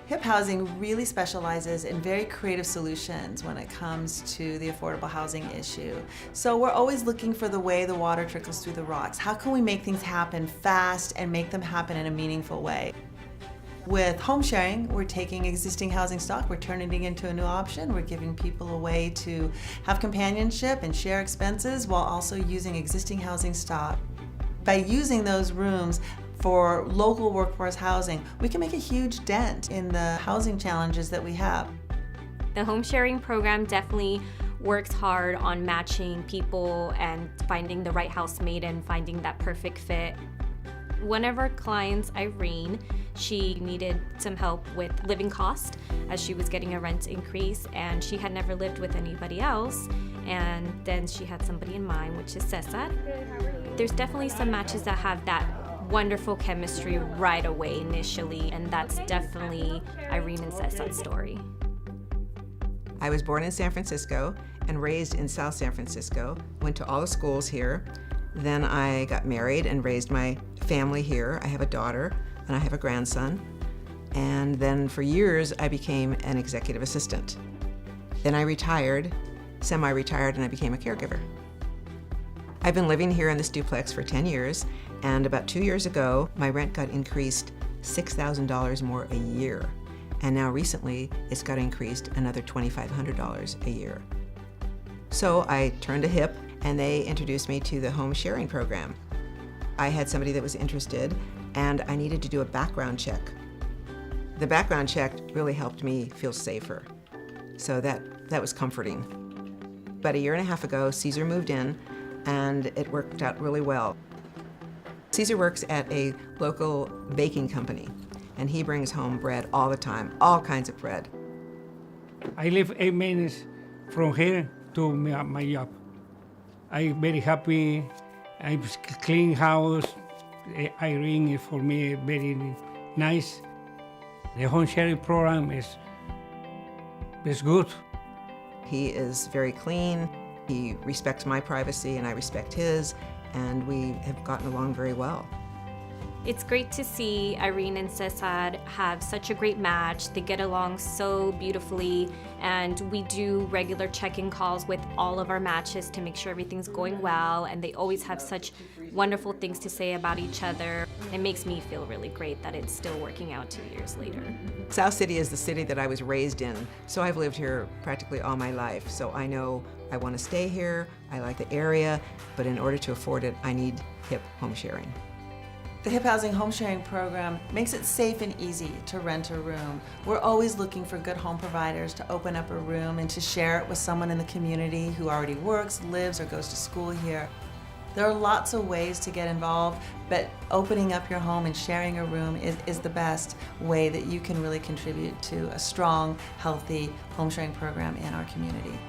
HIP Housing really specializes in very creative solutions when it comes to the affordable housing issue. So we're always looking for the way the water trickles through the rocks. How can we make things happen fast and make them happen in a meaningful way? With home sharing, we're taking existing housing stock, we're turning it into a new option, we're giving people a way to have companionship and share expenses while also using existing housing stock. By using those rooms for local workforce housing, we can make a huge dent in the housing challenges that we have. The home sharing program definitely works hard on matching people and finding the right housemate and finding that perfect fit. One of our clients, Irene, she needed some help with living cost as she was getting a rent increase, and she had never lived with anybody else, and then she had somebody in mind, which is Cesar. There's definitely some matches that have that wonderful chemistry right away initially, and that's definitely Irene and Cesar's story. I was born in San Francisco and raised in South San Francisco, went to all the schools here. Then I got married and raised my family here. I have a daughter and I have a grandson. And then for years I became an executive assistant. Then I retired, semi-retired, and I became a caregiver. I've been living here in this duplex for 10 years, and about 2 years ago, my rent got increased $6,000 more a year. And now recently, it's got increased another $2,500 a year. So I turned to HIP, and they introduced me to the home sharing program. I had somebody that was interested, and I needed to do a background check. The background check really helped me feel safer. So that was comforting. About a year and a half ago, Cesar moved in, and it worked out really well. Cesar works at a local baking company, and he brings home bread all the time, all kinds of bread. I live 8 minutes from here to my job. I'm very happy. I clean house. Irene is for me very nice. The home sharing program is good. He is very clean. He respects my privacy and I respect his, and we have gotten along very well. It's great to see Irene and Cesar have such a great match. They get along so beautifully, and we do regular check-in calls with all of our matches to make sure everything's going well, and they always have such wonderful things to say about each other. It makes me feel really great that it's still working out 2 years later. South City is the city that I was raised in, so I've lived here practically all my life. So I know I want to stay here, I like the area, but in order to afford it, I need HIP home sharing. The HIP Housing Home Sharing Program makes it safe and easy to rent a room. We're always looking for good home providers to open up a room and to share it with someone in the community who already works, lives, or goes to school here. There are lots of ways to get involved, but opening up your home and sharing a room is the best way that you can really contribute to a strong, healthy home sharing program in our community.